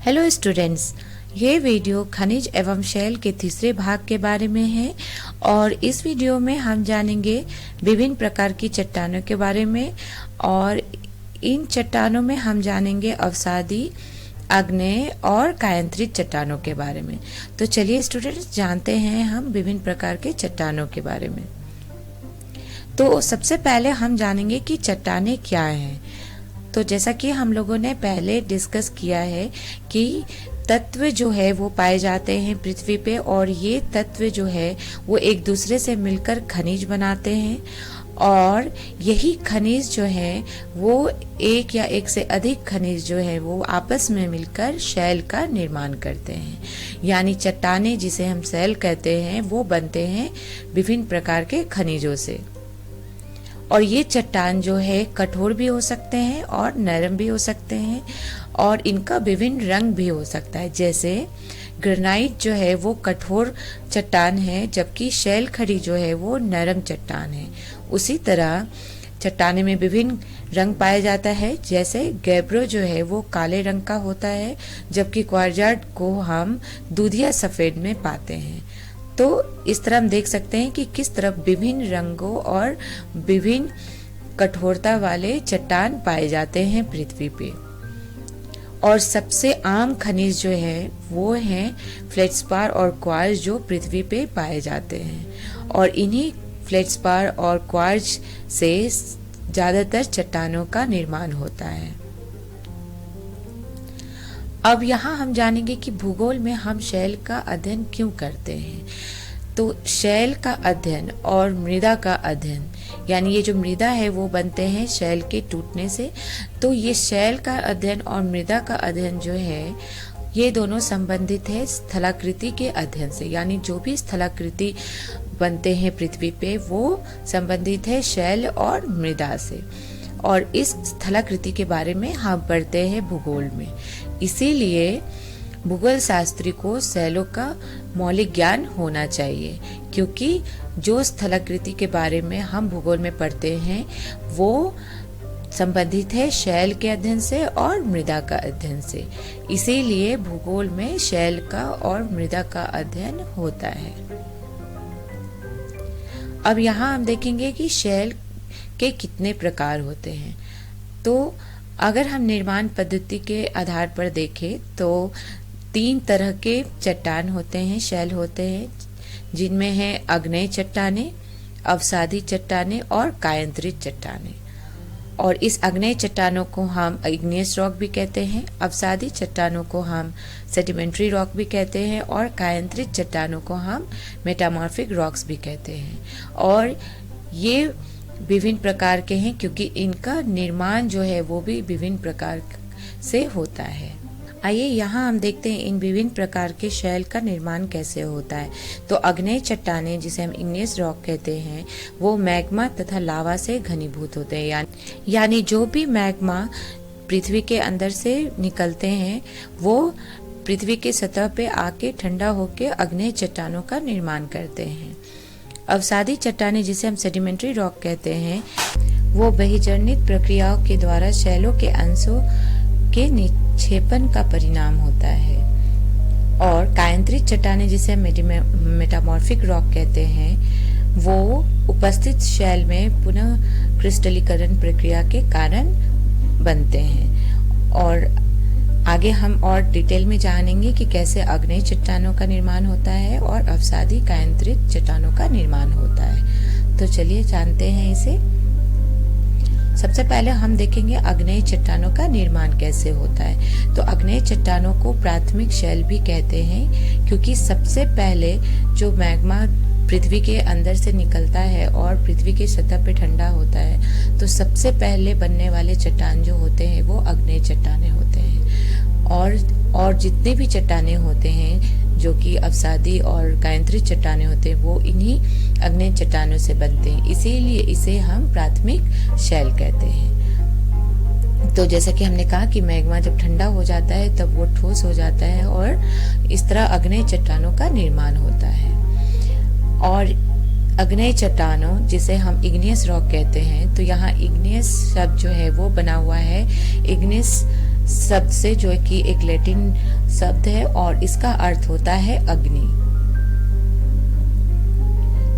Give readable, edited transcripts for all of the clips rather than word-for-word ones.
Hello students, ये video खनिज एवं शैल के तीसरे भाग के बारे में है और इस वीडियो में हम जानेंगे विभिन्न प्रकार की चट्टानों के बारे में और इन चट्टानों में हम जानेंगे अवसादी, आग्नेय और कायांतरित चट्टानों के बारे में। तो चलिए स्टूडेंट्स जानते हैं हम विभिन्न प्रकार के चट्टानों के बारे में। तो सबसे पहले हम जानेंगे कि चट्टानें क्या हैं। तो जैसा कि हम लोगों ने पहले डिस्कस किया है कि तत्व जो है वो पाए जाते हैं पृथ्वी पे और ये तत्व जो है वो एक दूसरे से मिलकर खनिज बनाते हैं और यही खनिज जो है वो एक या एक से अधिक खनिज जो है वो आपस में मिलकर शैल का निर्माण करते हैं। यानी चट्टानें जिसे हम शैल कहते हैं वो बनते हैं विभिन्न प्रकार के खनिजों से। और ये चट्टान जो है कठोर भी हो सकते हैं और नरम भी हो सकते हैं और इनका विभिन्न रंग भी हो सकता है। जैसे ग्रेनाइट जो है वो कठोर चट्टान है जबकि शैल खड़ी जो है वो नरम चट्टान है। उसी तरह चट्टाने में विभिन्न रंग पाया जाता है। जैसे गैब्रो जो है वो काले रंग का होता है जबकि क्वार्जार्ट को हम दूधिया सफ़ेद में पाते हैं। तो इस तरह हम देख सकते हैं कि किस तरह विभिन्न रंगों और विभिन्न कठोरता वाले चट्टान पाए जाते हैं पृथ्वी पे। और सबसे आम खनिज जो है वो हैं फेल्ड्स्पार और क्वार्ट्ज जो पृथ्वी पे पाए जाते हैं और इन्हीं फेल्ड्स्पार और क्वार्ट्ज से ज़्यादातर चट्टानों का निर्माण होता है। अब यहाँ हम जानेंगे कि भूगोल में हम शैल का अध्ययन क्यों करते हैं। तो शैल का अध्ययन और मृदा का अध्ययन, यानी ये जो मृदा है वो बनते हैं शैल के टूटने से। तो ये शैल का अध्ययन और मृदा का अध्ययन जो है ये दोनों संबंधित है स्थलाकृति के अध्ययन से। यानी जो भी स्थलाकृति बनते हैं पृथ्वी पे वो संबंधित है शैल और मृदा से। और इस स्थलाकृति के बारे में हम पढ़ते हैं भूगोल में। इसीलिए भूगोल शास्त्री को शैलों का मौलिक ज्ञान होना चाहिए, क्योंकि जो स्थलाकृति के बारे में हम भूगोल में पढ़ते हैं वो संबंधित है शैल के अध्ययन से और मृदा का अध्ययन से। इसीलिए भूगोल में शैल का और मृदा का अध्ययन होता है। अब यहाँ हम देखेंगे कि शैल के कितने प्रकार होते हैं। तो अगर हम निर्माण पद्धति के आधार पर देखें तो 3 तरह के चट्टान होते हैं, शैल होते हैं, जिनमें हैं आग्नेय चट्टानें, अवसादी चट्टानें और कायांतरित चट्टानें। और इस आग्नेय चट्टानों को हम इग्नियस रॉक भी कहते हैं, अवसादी चट्टानों को हम सेडिमेंट्री रॉक भी कहते हैं और कायांतरित चट्टानों को हम मेटामॉर्फिक रॉक्स भी कहते हैं। और ये विभिन्न प्रकार के हैं क्योंकि इनका निर्माण जो है वो भी विभिन्न प्रकार से होता है। आइए यहाँ हम देखते हैं इन विभिन्न प्रकार के शैल का निर्माण कैसे होता है। तो आग्नेय चट्टानें जिसे हम इग्नियस रॉक कहते हैं वो मैग्मा तथा लावा से घनीभूत होते हैं। यानी जो भी मैग्मा पृथ्वी के अंदर से निकलते हैं वो पृथ्वी के सतह पे आके ठंडा होकर आग्नेय चट्टानों का निर्माण करते हैं। अवसादी चट्टानें जिसे हम सेडिमेंट्री रॉक कहते हैं वो बहिर्जनित प्रक्रियाओं के द्वारा शैलों के अंशों के निक्षेपण का परिणाम होता है। और कायांतरित चट्टानें जिसे हम मेटामॉर्फिक रॉक कहते हैं वो उपस्थित शैल में पुनः क्रिस्टलीकरण प्रक्रिया के कारण बनते हैं। और आगे हम और डिटेल में जानेंगे कि कैसे आग्नेय चट्टानों का निर्माण होता है और अवसादी कायांतरित चट्टानों का निर्माण होता है। तो चलिए जानते हैं इसे। सबसे पहले हम देखेंगे आग्नेय चट्टानों का निर्माण कैसे होता है। तो आग्नेय चट्टानों को प्राथमिक शैल भी कहते हैं क्योंकि सबसे पहले जो मैग्मा पृथ्वी के अंदर से निकलता है और पृथ्वी की सतह पे ठंडा होता है तो सबसे पहले बनने वाले चट्टान जो होते हैं वो आग्नेय चट्टानें होते हैं। और जितने भी चट्टानें होते हैं जो कि अवसादी और कायांतरित चट्टानें होते हैं वो इन्हीं आग्नेय चट्टानों से बनते हैं। इसीलिए इसे हम प्राथमिक शैल कहते हैं। तो जैसा कि हमने कहा कि मैग्मा जब ठंडा हो जाता है तब वो ठोस हो जाता है और इस तरह आग्नेय चट्टानों का निर्माण होता है। और आग्नेय चट्टानों जिसे हम इग्नियस रॉक कहते हैं तो यहाँ इग्नियस शब्द जो है वो बना हुआ है इग्निस शब्द से, जो कि एक लैटिन शब्द है और इसका अर्थ होता है अग्नि।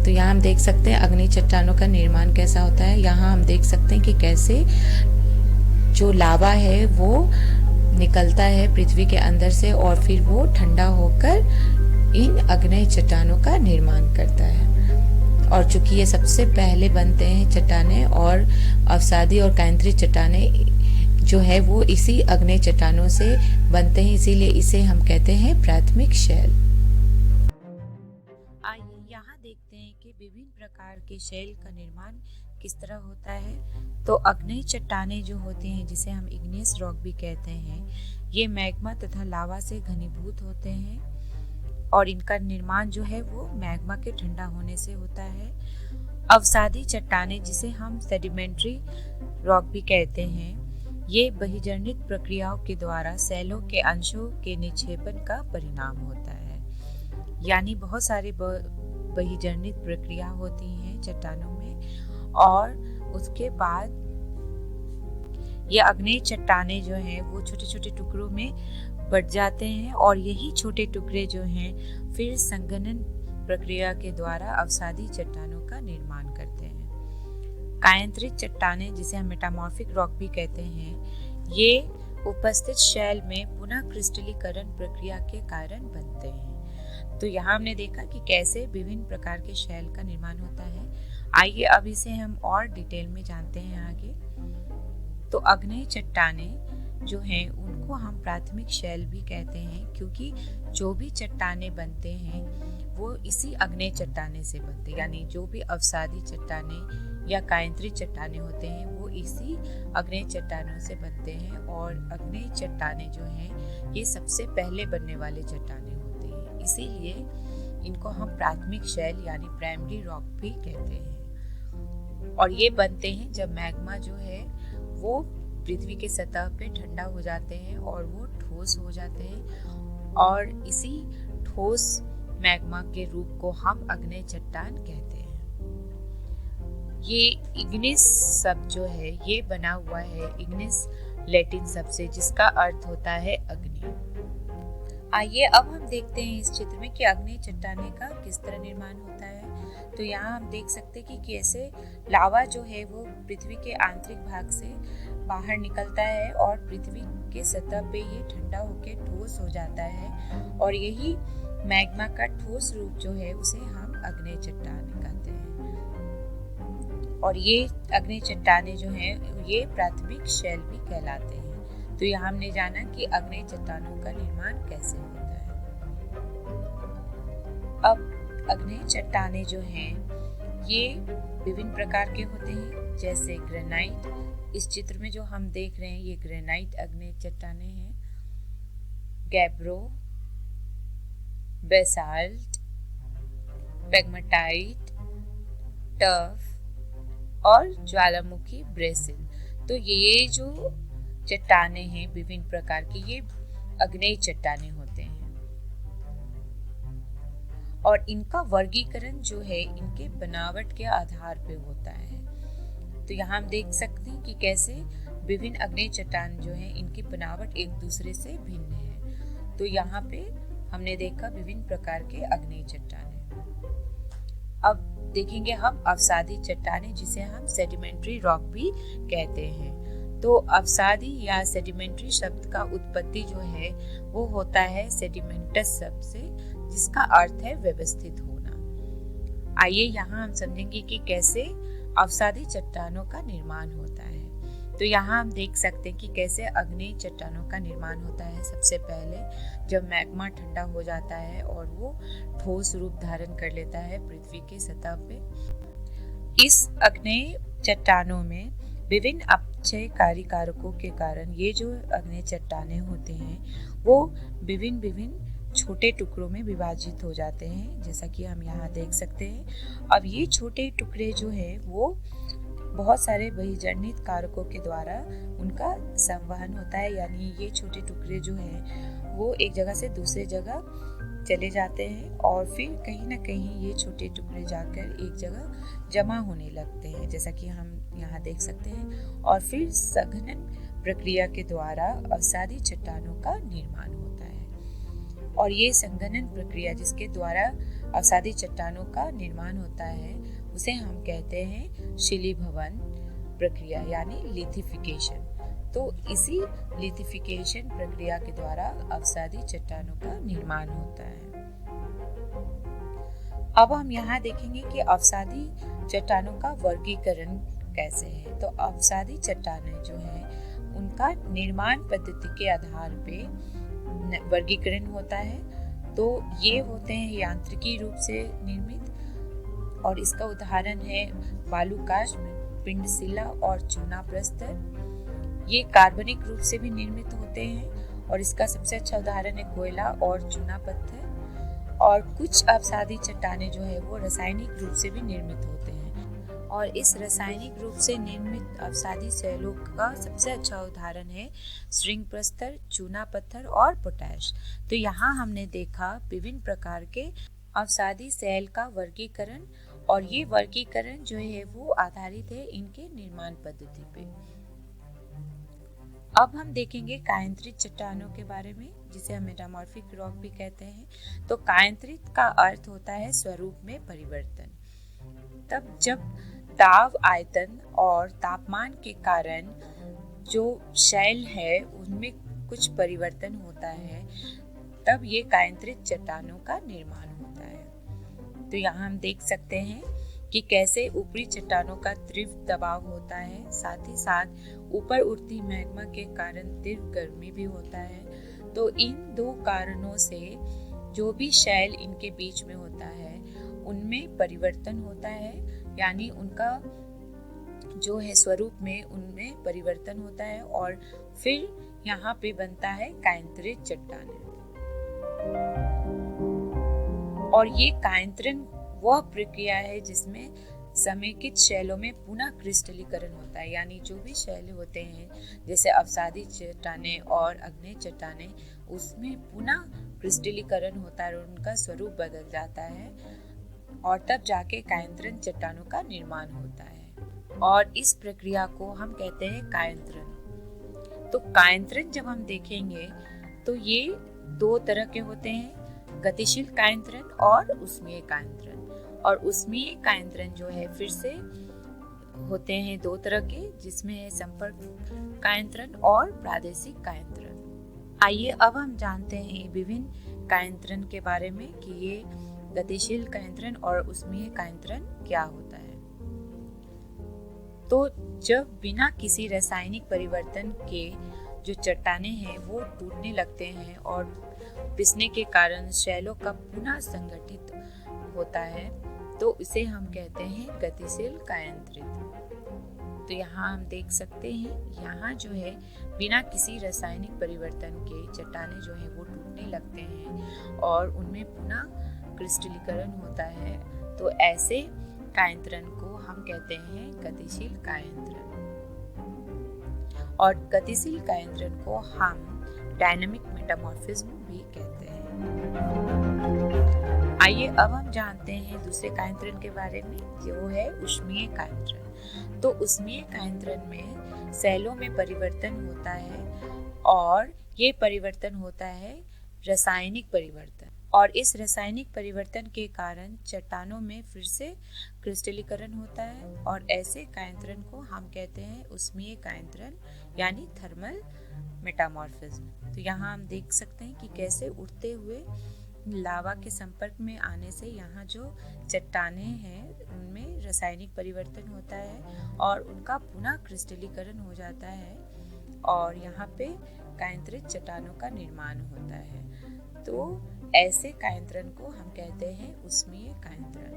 तो यहाँ हम देख सकते हैं अग्नि चट्टानों का निर्माण कैसा होता है। यहाँ हम देख सकते हैं कि कैसे जो लावा है वो निकलता है पृथ्वी के अंदर से और फिर वो ठंडा होकर इन अग्नि चट्टानों का निर्माण करता है। और चूंकि ये सबसे पहले बनते हैं चट्टाने, और अवसादी और कांतरी चट्टाने जो है वो इसी अग्नि चट्टानों से बनते हैं, इसीलिए इसे हम कहते हैं प्राथमिक शैल। आइए यहाँ देखते हैं कि विभिन्न प्रकार के शैल का निर्माण किस तरह होता है। तो अग्नि चट्टाने जो होती हैं, जिसे हम इग्नियस रॉक भी कहते हैं, ये मैग्मा तथा लावा से घनीभूत होते हैं और इनका निर्माण जो है वो मैग्मा के ठंडा होने से होता है। अवसादी चट्टाने, जिसे हम सेडिमेंट्री रॉक भी कहते हैं, ये बहिर्जनित प्रक्रियाओं के द्वारा सेलों के अंशों के निक्षेपण का परिणाम होता है। यानी बहुत सारे बहिर्जनित प्रक्रिया होती हैं चट्टानों में, और उसके बाद ये अग्नि चट्टाने जो हैं वो छोटे छोटे टुकड़ों में बट जाते हैं और यही छोटे टुकड़े जो हैं फिर संघनन प्रक्रिया के द्वारा अवसादी चट्टानों का निर्माण करते हैं। कायांतरित चट्टाने, जिसे हम मेटामॉर्फिक रॉक भी कहते हैं, ये उपस्थित शैल में पुनः क्रिस्टलीकरण प्रक्रिया के कारण बनते हैं। तो यहाँ हमने देखा कि कैसे विभिन्न प्रकार के शैल का निर्माण होता है। आइए अब इसे हम और डिटेल में जानते हैं आगे। तो अग्नि चट्टाने जो हैं उनको हम प्राथमिक शैल भी कहते हैं, क्योंकि जो भी चट्टाने बनते हैं वो इसी अग्नि चट्टाने से बनते हैं। यानी जो भी अवसादी चट्टाने या कायांतरित चट्टाने होते हैं वो इसी अग्नि चट्टानों से बनते हैं, और अग्नि चट्टाने जो हैं ये सबसे पहले बनने वाले चट्टाने होते हैं, इसीलिए इनको हम प्राथमिक शैल यानी प्राइमरी रॉक भी कहते हैं। और ये बनते हैं जब मैग्मा जो है वो पृथ्वी के सतह पे ठंडा हो जाते हैं और वो ठोस हो जाते हैं, और इसी ठोस मैग्मा के रूप को हम अग्नि चट्टान कहते हैं। ये इग्निस शब्द जो है ये बना हुआ है इग्निस लैटिन शब्द से, जिसका अर्थ होता है अग्नि। आइए अब हम देखते हैं इस चित्र में कि अग्नि चट्टाने का किस तरह निर्माण होता है। तो यहाँ हम देख सकते हैं कि कैसे लावा जो है वो पृथ्वी के आंतरिक भाग से बाहर निकलता है और पृथ्वी के सतह पे ये ठंडा होकर ठोस हो जाता है, और यही मैग्मा का ठोस रूप जो है उसे हम अग्नि चट्टान कहते हैं। और ये अग्नि चट्टाने जो हैं ये प्राथमिक शैल भी कहलाते हैं। तो यहाँ हमने जाना कि अग्नि चट्टानों का निर्माण कैसे होता है। अब अग्नि चट्टाने जो हैं ये विभिन्न प्रकार के होते हैं, जैसे ग्रेनाइट। इस चित्र में जो हम देख रहे हैं ये ग्रेनाइट अग्नि चट्टाने हैं। गैब्रो, बेसाल्ट, पेगमाटाइट, टफ और ज्वालामुखी ब्रेसिल। तो ये जो चट्टाने हैं विभिन्न प्रकार की, ये अग्नि चट्टाने होते हैं, और इनका वर्गीकरण जो है इनके बनावट के आधार पे होता है। तो यहाँ हम देख सकते हैं कि कैसे विभिन्न अग्नि चट्टान जो हैं इनकी बनावट एक दूसरे से भिन्न है। तो यहाँ पे हमने देखा विभिन्न प्रकार के अग्नि चट्टाने। अब देखेंगे हम अवसादी चट्टाने, जिसे हम सेडिमेंट्री रॉक भी कहते हैं। तो अवसादी या सेडिमेंट्री शब्द का उत्पत्ति जो है वो होता है सेडिमेंटस शब्द से, जिसका अर्थ है व्यवस्थित होना। आइए यहाँ हम समझेंगे कि कैसे अवसादी चट्टानों का निर्माण होता है। तो यहाँ हम देख सकते हैं कि कैसे अग्नि चट्टानों का निर्माण होता है। सबसे पहले जब मैग्मा ठंडा हो जाता है और वो ठोस रूप धारण कर लेता है पृथ्वी की सतह पे। इस अग्नि चट्टानों में विभिन्न अपक्षयकारी कारकों के कारण ये जो अग्नि चट्टाने होते हैं वो विभिन्न छोटे टुकड़ों में विभाजित हो जाते हैं, जैसा कि हम यहाँ देख सकते हैं। अब ये छोटे टुकड़े जो है वो बहुत सारे बहिर्जनित कारकों के द्वारा उनका संवहन होता है, यानी ये छोटे टुकड़े जो हैं वो एक जगह से दूसरे जगह चले जाते हैं और फिर कहीं ना कहीं ये छोटे टुकड़े जाकर एक जगह जमा होने लगते हैं, जैसा कि हम यहाँ देख सकते हैं। और फिर संघनन प्रक्रिया के द्वारा अवसादी चट्टानों का निर्माण होता है। और ये संघनन प्रक्रिया जिसके द्वारा अवसादी चट्टानों का निर्माण होता है उसे हम कहते हैं शिलीभवन प्रक्रिया यानी लिथिफिकेशन। तो इसी लिथिफिकेशन प्रक्रिया के द्वारा अवसादी चट्टानों का निर्माण होता है। अब हम यहाँ देखेंगे कि अवसादी चट्टानों का वर्गीकरण कैसे है। तो अवसादी चट्टानें जो है उनका निर्माण पद्धति के आधार पे वर्गीकरण होता है। तो ये होते हैं यांत्रिकी रूप से निर्मित, और इसका उदाहरण है बालूकाष्ठ, पिंडशिला और चूना प्रस्तर। ये कार्बनिक रूप से भी निर्मित होते हैं और इसका सबसे अच्छा उदाहरण है कोयला और चूना पत्थर। और कुछ अवसादी चट्टानें जो है वो रासायनिक रूप से भी निर्मित होते हैं, और इस रासायनिक रूप से निर्मित अवसादी शैलों का सबसे अच्छा उदाहरण है श्रृंग प्रस्तर, चूना पत्थर और पोटैश। तो यहाँ हमने देखा विभिन्न प्रकार के अवसादी शैल का वर्गीकरण, और ये वर्गीकरण जो है वो आधारित है इनके निर्माण पद्धति पे। अब हम देखेंगे कायांतरित चट्टानों के बारे में, जिसे हम मेटामॉर्फिक रॉक भी कहते हैं। तो कायांतरित का अर्थ होता है स्वरूप में परिवर्तन। तब जब दाब, आयतन और तापमान के कारण जो शैल है उनमें कुछ परिवर्तन होता है, तब ये कायांतरित चट्टानों का निर्माण होता है। तो यहाँ हम देख सकते हैं कि कैसे ऊपरी चट्टानों का तीव्र दबाव होता है, साथ ही साथ ऊपर उठती मैग्मा के कारण तीव्र गर्मी भी होता है। तो इन दो कारणों से जो भी शैल इनके बीच में होता है उनमें परिवर्तन होता है, यानी उनका जो है स्वरूप में उनमें परिवर्तन होता है, और फिर यहाँ पे बनता है कायांतरित चट्टानें। और ये कायांतरण वह प्रक्रिया है जिसमें समेकित शैलों में पुनः क्रिस्टलीकरण होता है, यानी जो भी शैल होते हैं जैसे अवसादी चट्टानें और आग्नेय चट्टानें, उसमें पुनः क्रिस्टलीकरण होता है और उनका स्वरूप बदल जाता है, और तब जाके कायांतरण चट्टानों का निर्माण होता है। और इस प्रक्रिया को हम कहते हैं कायांतरण। तो कायांतरण जब हम देखेंगे तो ये दो तरह के होते हैं, गतिशील कायांतरण और ऊष्मीय कायांतरण। और ऊष्मीय कायांतरण जो है फिर से होते हैं दो तरह के, जिसमें है संपर्क कायांतरण और प्रादेशिक कायांतरण। आइए अब हम जानते हैं विभिन्न कायांतरण के बारे में कि ये गतिशील कायांतरण और ऊष्मीय कायांतरण क्या होता है। तो जब बिना किसी रासायनिक परिवर्तन के जो चट्टानें हैं वो टूटने लगते हैं और पिसने के कारण शैलों का पुनः संगठित होता है, तो इसे हम कहते हैं गतिशील कायांतरित। तो यहाँ हम देख सकते हैं, यहाँ जो है बिना किसी रासायनिक परिवर्तन के चट्टानें जो है वो टूटने लगते हैं और उनमें पुनः क्रिस्टलीकरण होता है। तो ऐसे कायांतरण को हम कहते हैं गतिशील कायांतरण। और गतिशील कायांतरण को हम डायनामिक मेटामॉर्फिज्म भी कहते हैं। आइए अब हम जानते हैं दूसरे कायांतरण के बारे में, जो है ऊष्मीय कायांतरण। तो ऊष्मीय कायांतरण में सेलों में परिवर्तन होता है, और ये परिवर्तन होता है रासायनिक परिवर्तन, और इस रासायनिक परिवर्तन के कारण चट्टानों में फिर से क्रिस्टलीकरण होता है, और ऐसे कायांतरण को हम कहते हैं ऊष्मीय कायांतरण यानी थर्मल मेटामॉर्फिज्म। तो यहाँ हम देख सकते हैं कि कैसे उठते हुए लावा के संपर्क में आने से यहाँ जो चट्टानें हैं उनमें रासायनिक परिवर्तन होता है और उनका पुनः क्रिस्टलीकरण हो जाता है, और यहाँ पे कायांतरित चट्टानों का निर्माण होता है। तो ऐसे कायांतरण को हम कहते हैं ऊष्मीय कायांतरण।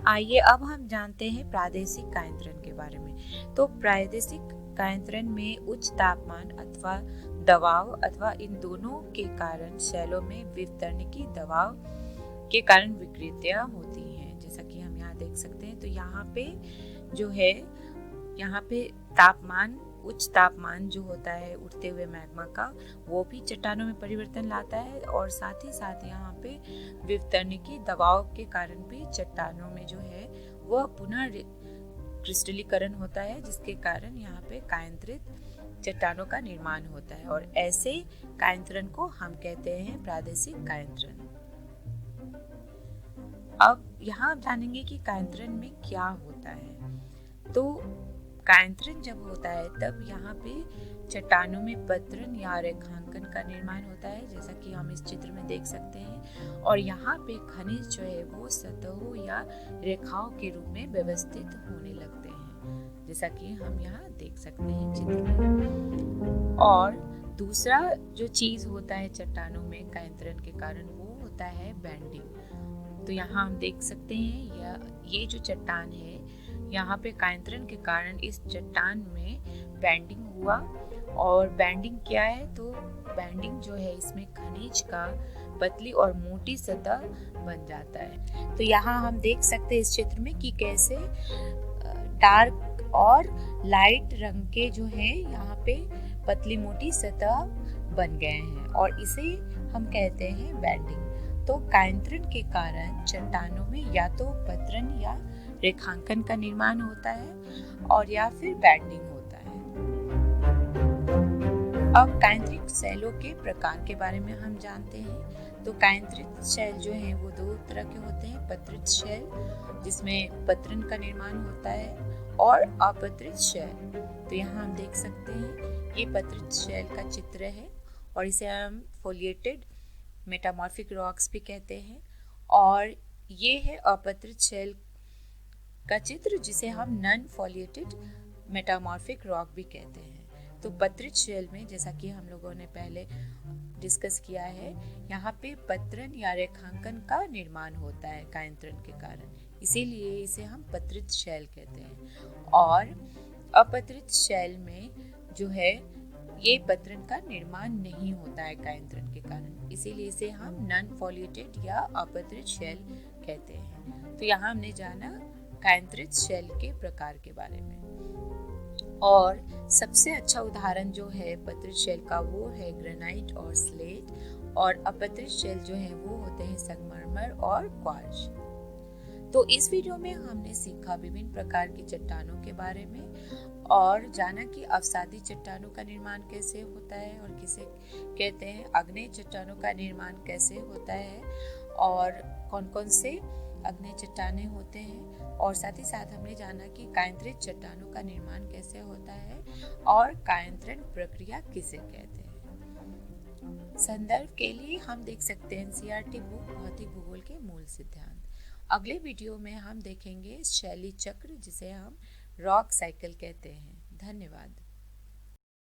आइए अब हम जानते हैं प्रादेशिक कायांतरण के बारे में। तो प्रादेशिक कायांतरण में उच्च तापमान अथवा दबाव अथवा इन दोनों के कारण शैलों में विवर्तनिकी दबाव के कारण विकृतियां होती हैं, जैसा कि हम यहाँ देख सकते हैं। तो यहाँ पे जो है, यहाँ पे तापमान, उच्च तापमान जो होता है उठते हुए मैग्मा का, वो भी चट्टानों में परिवर्तन लाता है, और साथ ही साथ यहाँ पे विवर्तनिकी दबाव के कारण भी चट्टानों में जो है वह पुनः क्रिस्टलीकरण होता है, जिसके कारण यहाँ पे कायांतरित चट्टानों का निर्माण होता है, और ऐसे कायांतरण को हम कहते हैं प्रादेशिक कायांतरण। अब यहाँ आप जानेंगे कि कायांतरण में क्या होता है। तो कायांतरण जब होता है तब यहाँ पे चट्टानों में पतरन या रेखांकन का निर्माण होता है, जैसा कि हम इस चित्र में देख सकते हैं, और यहाँ पे खनिज जो है वो सतहों या रेखाओं के रूप में व्यवस्थित होने लगते हैं, जैसा कि हम यहाँ देख सकते हैं चित्र में। और दूसरा जो चीज होता है चट्टानों में कायांतरण के कारण, वो होता है बैंडिंग। तो यहाँ हम देख सकते हैं ये जो चट्टान है, यहाँ पे कायांतरण के कारण इस चट्टान में बैंडिंग हुआ। और बैंडिंग क्या है, तो बैंडिंग जो है इसमें खनिज का पतली और मोटी सतह बन जाता है। तो यहाँ हम देख सकते हैं इस चित्र में कि कैसे डार्क और लाइट रंग के जो है यहाँ पे पतली मोटी सतह बन गए हैं, और इसे हम कहते हैं बैंडिंग। तो कायांतरण के कारण चट्टानों में या तो पतरन या रेखांकन का निर्माण होता है, और या फिर बैंडिंग होता है। अब कायांतरित शैलों के प्रकार के बारे में हम जानते हैं। तो कायांतरित शैल जो हैं वो दो तरह के होते हैं, पत्रित शैल जिसमें पतरन का निर्माण होता है, और अपत्रित शैल। तो यहाँ हम देख सकते हैं ये पत्रित शैल का चित्र है, और इसे हम फोलिएटेड मेटामॉर्फिक रॉक्स भी कहते हैं। और ये है अपत्रित शैल का चित्र, जिसे हम नॉन फोलिएटेड मेटामॉर्फिक रॉक भी कहते हैं। तो पत्रित शैल में, जैसा कि हम लोगों ने पहले डिस्कस किया है, यहाँ पे पतरन या रेखांकन का निर्माण होता है कायांतरण के कारण, इसीलिए इसे हम पत्रित शैल कहते हैं। और अपत्रित शैल में जो है ये पतरन का निर्माण नहीं होता है कायांतरण के कारण, इसीलिए इसे हम नॉन फोलिएटेड या अपत्रित शैल कहते हैं। तो यहाँ हमने जाना कायांतरित शैल के प्रकार के बारे में। और सबसे अच्छा उदाहरण जो है पत्रित शैल का वो है ग्रेनाइट और स्लेट, और अपत्रित शैल जो है वो होते हैं संगमरमर और क्वार्ट्ज। तो इस वीडियो में हमने सीखा विभिन्न प्रकार की चट्टानों के बारे में, और जाना कि अवसादी चट्टानों का निर्माण कैसे होता है और किसे कहते हैं, आग्नेय चट्टानों का निर्माण कैसे होता है, और कौन कौन से आग्नेय चट्टानें होते हैं, और साथ ही साथ हमने जाना कि कायांतरित चट्टानों का निर्माण कैसे होता है और कायांतरण प्रक्रिया किसे कहते हैं। संदर्भ के लिए हम देख सकते हैं एनसीईआरटी बुक भौतिक भूगोल के मूल सिद्धांत। अगले वीडियो में हम देखेंगे शैली चक्र, जिसे हम रॉक साइकिल कहते हैं। धन्यवाद।